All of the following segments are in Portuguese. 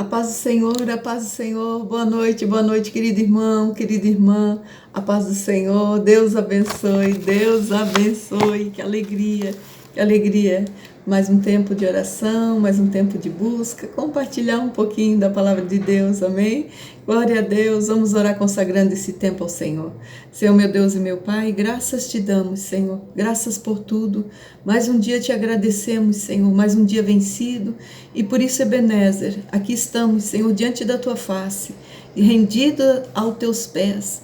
A paz do Senhor, a paz do Senhor. Boa noite, querido irmão, querida irmã. A paz do Senhor, Deus abençoe, Deus abençoe. Que alegria, que alegria. Mais um tempo de oração, mais um tempo de busca, compartilhar um pouquinho da palavra de Deus, amém? Glória a Deus, vamos orar consagrando esse tempo ao Senhor. Senhor, meu Deus e meu Pai, graças te damos, Senhor, graças por tudo. Mais um dia te agradecemos, Senhor, mais um dia vencido, e por isso, Ebenezer, aqui estamos, Senhor, diante da tua face, e rendida aos teus pés,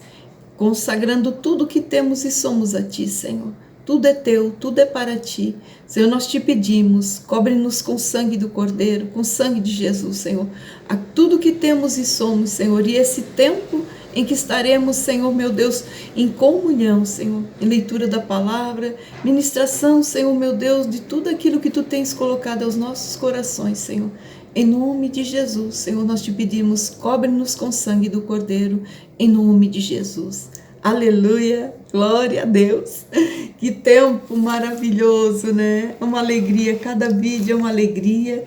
consagrando tudo que temos e somos a ti, Senhor. Tudo é teu, tudo é para ti. Senhor, nós te pedimos, cobre-nos com o sangue do Cordeiro, com o sangue de Jesus, Senhor. A tudo que temos e somos, Senhor, e esse tempo em que estaremos, Senhor, meu Deus, em comunhão, Senhor, em leitura da palavra, ministração, Senhor, meu Deus, de tudo aquilo que tu tens colocado aos nossos corações, Senhor. Em nome de Jesus, Senhor, nós te pedimos, cobre-nos com o sangue do Cordeiro, em nome de Jesus. Aleluia, glória a Deus. Que tempo maravilhoso, né? É uma alegria, cada vídeo é uma alegria,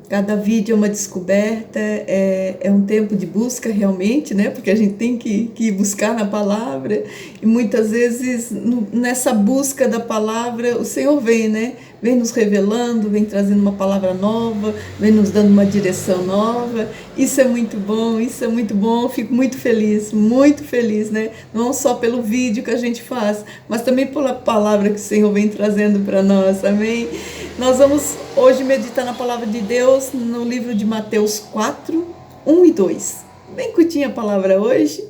cada vídeo é uma descoberta, é um tempo de busca realmente, né? Porque a gente tem que buscar na palavra, e muitas vezes nessa busca da palavra o Senhor vem, né? Vem nos revelando, vem trazendo uma palavra nova, vem nos dando uma direção nova. Isso é muito bom, isso é muito bom. Eu fico muito feliz, né? Não só pelo vídeo que a gente faz, mas também pela palavra que o Senhor vem trazendo para nós, amém? Nós vamos hoje meditar na palavra de Deus no livro de Mateus 4, 1 e 2. Bem curtinha a palavra hoje,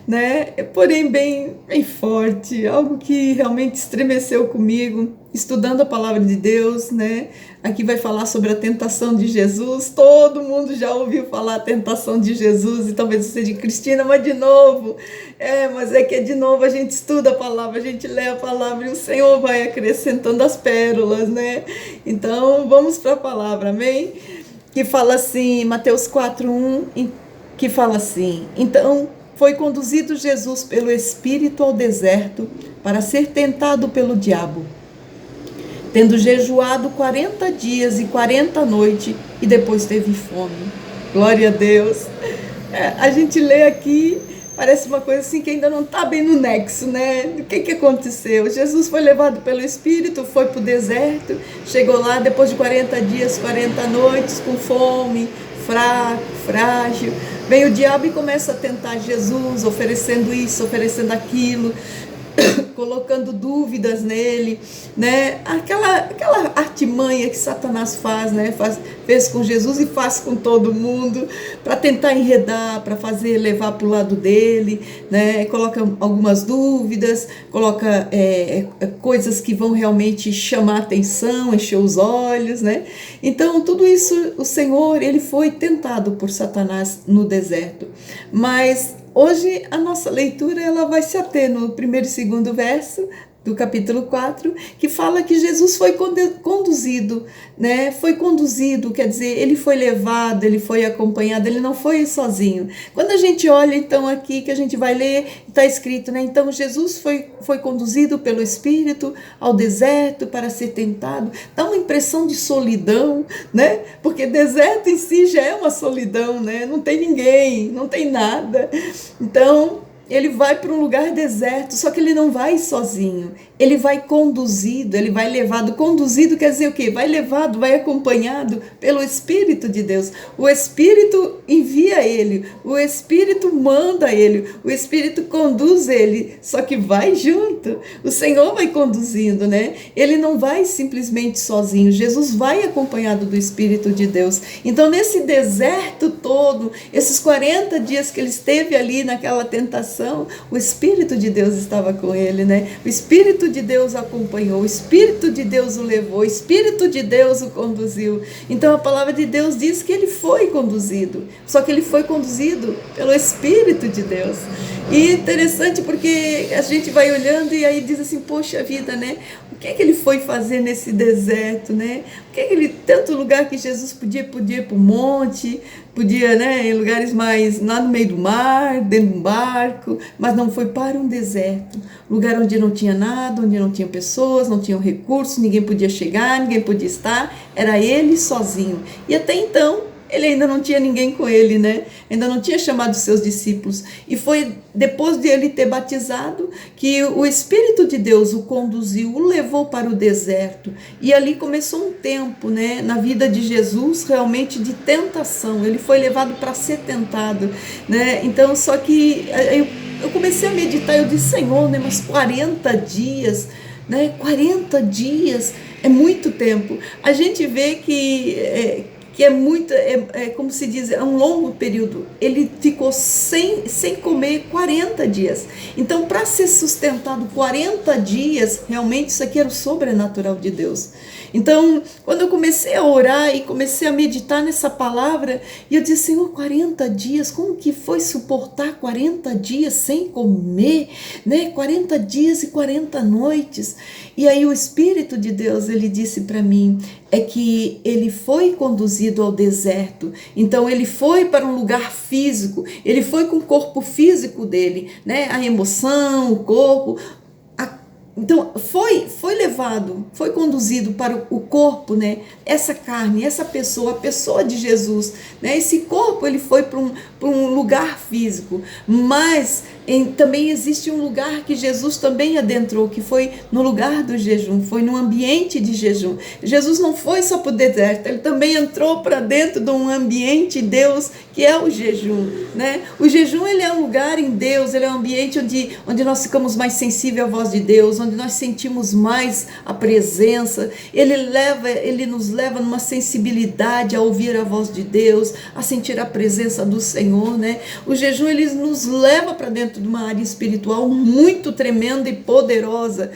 né? Porém bem forte, algo que realmente estremeceu comigo, estudando a palavra de Deus, né? Aqui vai falar sobre a tentação de Jesus. Todo mundo já ouviu falar a tentação de Jesus, e talvez você diga, Cristina, mas de novo. Mas é que de novo a gente estuda a palavra, a gente lê a palavra e o Senhor vai acrescentando as pérolas, né? Então vamos para a palavra, amém? Que fala assim, Mateus 4:1, que fala assim: então foi conduzido Jesus pelo Espírito ao deserto para ser tentado pelo diabo, tendo jejuado 40 dias e 40 noites, e depois teve fome. Glória a Deus. A gente lê aqui, parece uma coisa assim que ainda não está bem no nexo, né? O que aconteceu? Jesus foi levado pelo Espírito, foi para o deserto, chegou lá depois de 40 dias, 40 noites, com fome, fraco, frágil. Vem o diabo e começa a tentar Jesus, oferecendo isso, oferecendo aquilo, colocando dúvidas nele, né? Aquela artimanha que Satanás faz, né? Fez com Jesus e faz com todo mundo, para tentar enredar, para fazer levar para o lado dele, né? Coloca algumas dúvidas, coloca coisas que vão realmente chamar a atenção, encher os olhos, né? Então tudo isso, o Senhor, ele foi tentado por Satanás no deserto, mas hoje a nossa leitura ela vai se ater no primeiro e segundo verso do capítulo 4, que fala que Jesus foi conduzido, né? Foi conduzido, quer dizer, ele foi levado, ele foi acompanhado, ele não foi sozinho. Quando a gente olha então aqui, que a gente vai ler, está escrito, né? Então Jesus foi conduzido pelo Espírito ao deserto para ser tentado. Dá uma impressão de solidão, né? Porque deserto em si já é uma solidão, né? Não tem ninguém, não tem nada. Então ele vai para um lugar deserto, só que ele não vai sozinho, ele vai conduzido, ele vai levado. Conduzido quer dizer o quê? Vai levado, vai acompanhado pelo Espírito de Deus. O Espírito envia ele, o Espírito manda ele, o Espírito conduz ele, só que vai junto. O Senhor vai conduzindo, né? Ele não vai simplesmente sozinho, Jesus vai acompanhado do Espírito de Deus. Então nesse deserto todo, esses 40 dias que ele esteve ali naquela tentação, o Espírito de Deus estava com ele, né? O Espírito de Deus acompanhou, o Espírito de Deus o levou, o Espírito de Deus o conduziu. Então a palavra de Deus diz que ele foi conduzido, só que ele foi conduzido pelo Espírito de Deus. E interessante porque a gente vai olhando e aí diz assim, poxa vida, né? O que ele foi fazer nesse deserto, né? O que ele, tanto lugar que Jesus podia ir para o monte, podia, né, em lugares mais lá no meio do mar, dentro de um barco, mas não foi para um deserto, lugar onde não tinha nada, onde não tinha pessoas, não tinham recursos, ninguém podia chegar, ninguém podia estar, era ele sozinho. E até então ele ainda não tinha ninguém com ele, né? Ainda não tinha chamado seus discípulos. E foi depois de ele ter batizado que o Espírito de Deus o conduziu, o levou para o deserto. E ali começou um tempo, né, na vida de Jesus, realmente de tentação. Ele foi levado para ser tentado, né? Então, só que eu comecei a meditar, eu disse, Senhor, né, mas 40 dias, né? 40 dias é muito tempo. A gente vê que é muito, como se diz, é um longo período. Ele ficou sem comer 40 dias. Então, para ser sustentado 40 dias, realmente isso aqui era o sobrenatural de Deus. Então, quando eu comecei a orar e comecei a meditar nessa palavra, e eu disse, Senhor, 40 dias, como que foi suportar 40 dias sem comer, né? 40 dias e 40 noites. E aí o Espírito de Deus, ele disse para mim, é que ele foi conduzido ao deserto. Então ele foi para um lugar físico, ele foi com o corpo físico dele, né? A emoção, o corpo. Então foi levado, foi conduzido para o corpo, né? Essa carne, essa pessoa, a pessoa de Jesus, né? Esse corpo ele foi para um lugar físico, mas também existe um lugar que Jesus também adentrou, que foi no lugar do jejum, foi no ambiente de jejum. Jesus não foi só para o deserto, ele também entrou para dentro de um ambiente Deus, que é o jejum, né? O jejum ele é um lugar em Deus, ele é um ambiente onde nós ficamos mais sensíveis à voz de Deus, onde nós sentimos mais a presença. Ele nos leva numa sensibilidade a ouvir a voz de Deus, a sentir a presença do Senhor, né? O jejum ele nos leva para dentro de uma área espiritual muito tremenda e poderosa.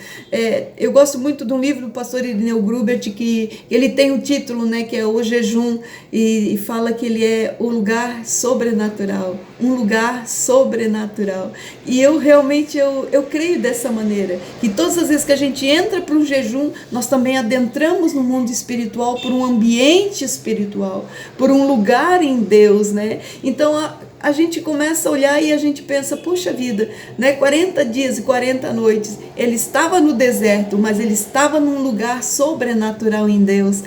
Eu gosto muito de um livro do pastor Irineu Grubert, que ele tem um título, né, que é O Jejum, e fala que ele é o lugar sobrenatural, um lugar sobrenatural. E eu realmente eu creio dessa maneira, que todas as vezes que a gente entra para o jejum, nós também adentramos no mundo espiritual, por um ambiente espiritual, por um lugar em Deus, né? Então a gente começa a olhar e a gente pensa, poxa vida, né? 40 dias e 40 noites, ele estava no deserto, mas ele estava num lugar sobrenatural em Deus,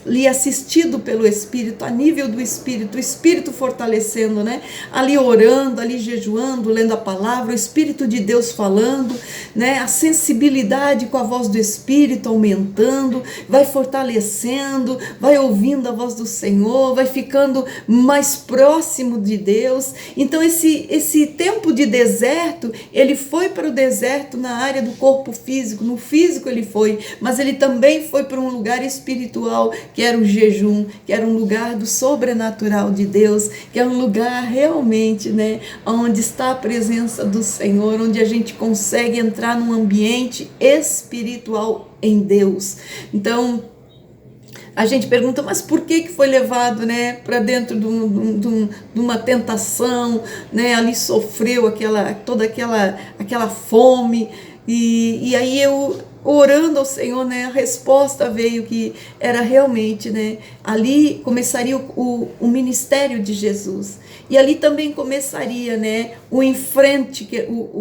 ali assistido pelo Espírito, a nível do Espírito, o Espírito fortalecendo, né? Ali orando, ali jejuando, lendo a palavra, o Espírito de Deus falando, né? A sensibilidade com a voz do Espírito aumentando, vai fortalecendo, vai ouvindo a voz do Senhor, vai ficando mais próximo de Deus. Então esse tempo de deserto, ele foi para o deserto na área do corpo físico, no físico ele foi, mas ele também foi para um lugar espiritual, que era o jejum, que era um lugar do sobrenatural de Deus, que é um lugar realmente, né, onde está a presença do Senhor, onde a gente consegue entrar num ambiente espiritual em Deus. Então a gente pergunta, mas por que foi levado, né, para dentro de uma tentação, né, ali sofreu toda aquela fome, e aí eu orando ao Senhor, né, a resposta veio que era realmente, né, ali começaria o ministério de Jesus. E ali também começaria, né, o enfrente,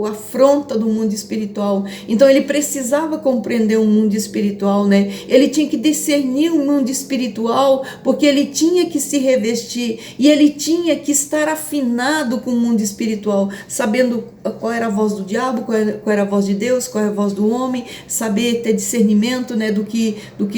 a afronta do mundo espiritual. Então ele precisava compreender o mundo espiritual, né? Ele tinha que discernir o mundo espiritual, porque ele tinha que se revestir e ele tinha que estar afinado com o mundo espiritual, sabendo qual era a voz do diabo, qual era a voz de Deus, qual era a voz do homem, saber ter discernimento, né, do que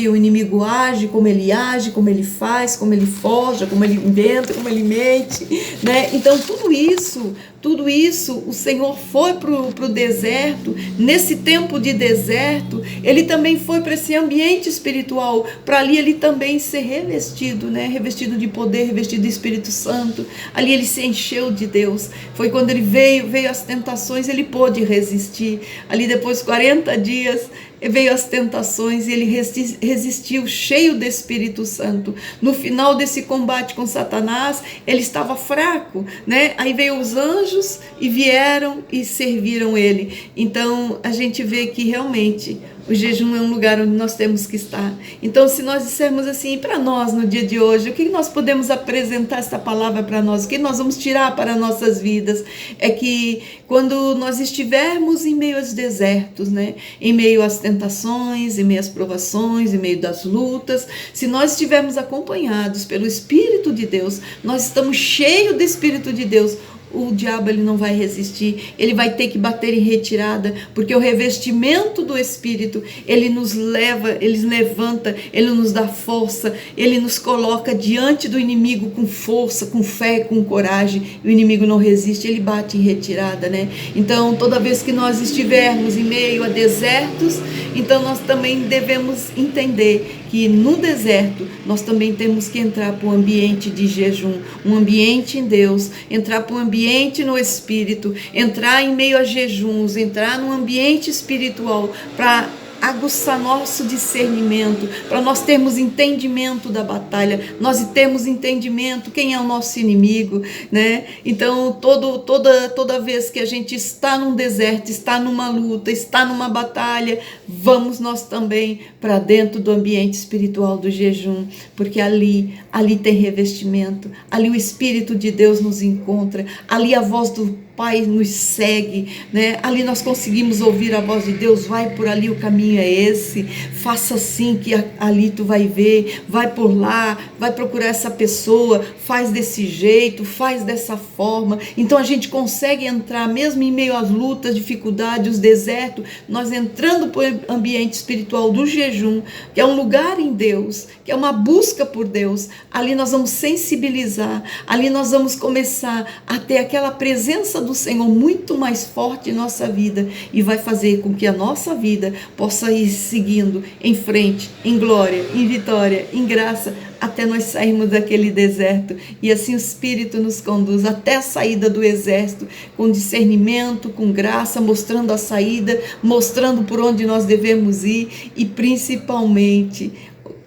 o inimigo age, como ele faz, como ele forja, como ele inventa, como ele mente, né? Então tudo isso, o Senhor foi para o deserto. Nesse tempo de deserto, ele também foi para esse ambiente espiritual, para ali ele também ser revestido, né? Revestido de poder, revestido do Espírito Santo. Ali ele se encheu de Deus. Foi quando ele veio as tentações, ele pôde resistir. Ali depois de 40 dias, veio as tentações e ele resistiu, cheio do Espírito Santo. No final desse combate com Satanás, ele estava fraco, né? Aí veio os anjos e vieram e serviram ele. Então a gente vê que realmente O jejum é um lugar onde nós temos que estar. Então, se nós dissermos assim, para nós no dia de hoje, o que nós podemos apresentar essa palavra para nós? O que nós vamos tirar para nossas vidas? É que quando nós estivermos em meio aos desertos, né? Em meio às tentações, em meio às provações, em meio das lutas, se nós estivermos acompanhados pelo Espírito de Deus, nós estamos cheios do Espírito de Deus, o diabo ele não vai resistir, ele vai ter que bater em retirada, porque o revestimento do Espírito, ele nos leva, ele nos levanta, ele nos dá força, ele nos coloca diante do inimigo com força, com fé, com coragem, e o inimigo não resiste, ele bate em retirada, né? Então, toda vez que nós estivermos em meio a desertos, então nós também devemos entender que no deserto nós também temos que entrar para um ambiente de jejum, um ambiente em Deus, entrar para um ambiente no Espírito, entrar em meio a jejuns, entrar num ambiente espiritual para aguçar nosso discernimento, para nós termos entendimento da batalha, nós termos entendimento quem é o nosso inimigo, né? Então, toda vez que a gente está num deserto, está numa luta, está numa batalha, vamos nós também para dentro do ambiente espiritual do jejum, porque ali tem revestimento, ali o Espírito de Deus nos encontra, ali a voz do Pai nos segue, né? Ali nós conseguimos ouvir a voz de Deus, vai por ali, o caminho é esse, faça assim que ali tu vai ver, vai por lá, vai procurar essa pessoa, faz desse jeito, faz dessa forma. Então a gente consegue entrar, mesmo em meio às lutas, dificuldades, os desertos, nós entrando para o ambiente espiritual do jejum, que é um lugar em Deus, que é uma busca por Deus. Ali nós vamos sensibilizar, ali nós vamos começar a ter aquela presença do Senhor muito mais forte em nossa vida, e vai fazer com que a nossa vida possa ir seguindo em frente, em glória, em vitória, em graça, até nós sairmos daquele deserto, e assim o Espírito nos conduz até a saída do exército, com discernimento, com graça, mostrando a saída, mostrando por onde nós devemos ir, e principalmente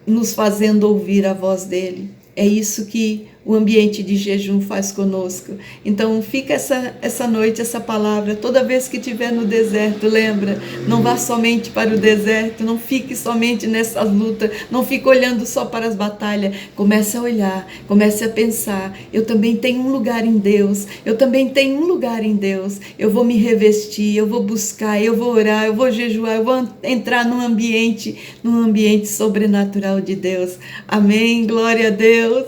nos fazendo ouvir a voz dele. É isso que o ambiente de jejum faz conosco. Então fica essa noite, essa palavra, toda vez que estiver no deserto, lembra, não vá somente para o deserto, não fique somente nessas lutas, não fique olhando só para as batalhas, comece a olhar, comece a pensar, eu também tenho um lugar em Deus, eu também tenho um lugar em Deus, eu vou me revestir, eu vou buscar, eu vou orar, eu vou jejuar, eu vou entrar num ambiente sobrenatural de Deus. Amém, glória a Deus.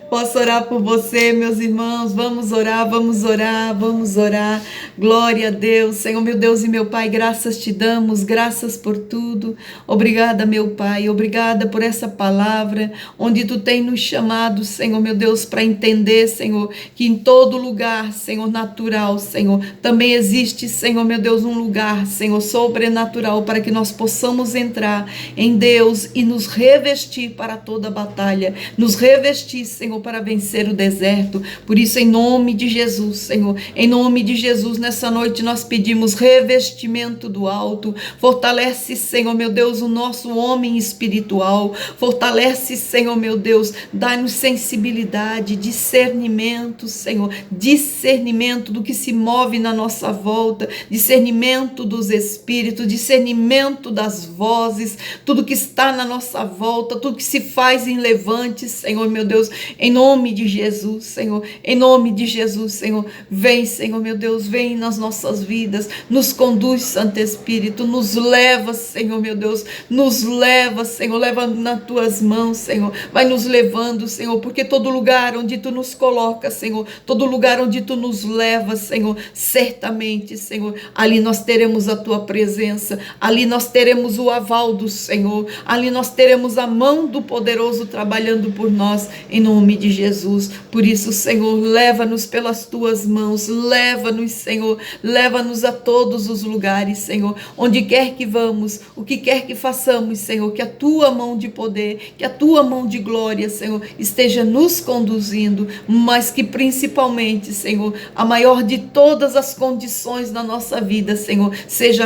Posso orar por você, meus irmãos? Vamos orar, vamos orar, vamos orar. Glória a Deus. Senhor, meu Deus e meu Pai, graças te damos, graças por tudo. Obrigada, meu Pai, obrigada por essa palavra, onde tu tem nos chamado, Senhor, meu Deus, para entender, Senhor, que em todo lugar, Senhor, natural, Senhor, também existe, Senhor, meu Deus, um lugar, Senhor, sobrenatural, para que nós possamos entrar em Deus e nos revestir para toda a batalha, nos revestir, Senhor, para vencer o deserto. Por isso, em nome de Jesus, Senhor, em nome de Jesus, nessa noite nós pedimos revestimento do alto. Fortalece, Senhor, meu Deus, o nosso homem espiritual. Fortalece, Senhor, meu Deus, dá-nos sensibilidade, discernimento, Senhor, discernimento do que se move na nossa volta, discernimento dos espíritos, discernimento das vozes, tudo que está na nossa volta, tudo que se faz em levante, Senhor, meu Deus, em nome de Jesus, Senhor, em nome de Jesus, Senhor, vem, Senhor, meu Deus, vem nas nossas vidas, nos conduz, Santo Espírito, nos leva, Senhor, meu Deus, nos leva, Senhor, leva nas tuas mãos, Senhor, vai nos levando, Senhor, porque todo lugar onde tu nos coloca, Senhor, todo lugar onde tu nos leva, Senhor, certamente, Senhor, ali nós teremos a tua presença, ali nós teremos o aval do Senhor, ali nós teremos a mão do poderoso trabalhando por nós, em nome de Jesus. Por isso, Senhor, leva-nos pelas tuas mãos, leva-nos, Senhor, leva-nos a todos os lugares, Senhor, onde quer que vamos, o que quer que façamos, Senhor, que a tua mão de poder, que a tua mão de glória, Senhor, esteja nos conduzindo, mas que principalmente, Senhor, a maior de todas as condições na nossa vida, Senhor, seja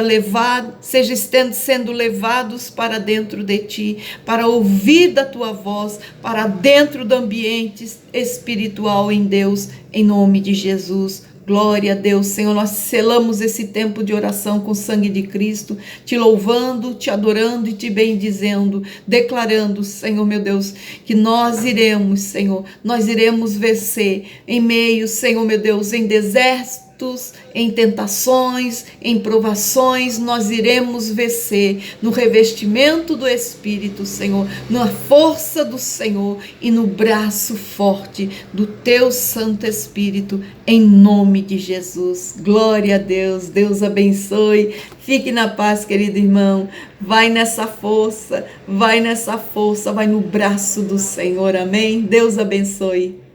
sendo levados para dentro de ti, para ouvir da tua voz, para dentro do ambiente espiritual em Deus, em nome de Jesus. Glória a Deus, Senhor, nós selamos esse tempo de oração com o sangue de Cristo, te louvando, te adorando e te bendizendo, declarando, Senhor meu Deus, que nós iremos, Senhor, nós iremos vencer em meio, Senhor meu Deus, em desertos, em tentações, em provações, nós iremos vencer no revestimento do Espírito, Senhor, na força do Senhor e no braço forte do teu Santo Espírito, em nome de Jesus. Glória a Deus, Deus abençoe, fique na paz, querido irmão, vai nessa força, vai no braço do Senhor, amém? Deus abençoe.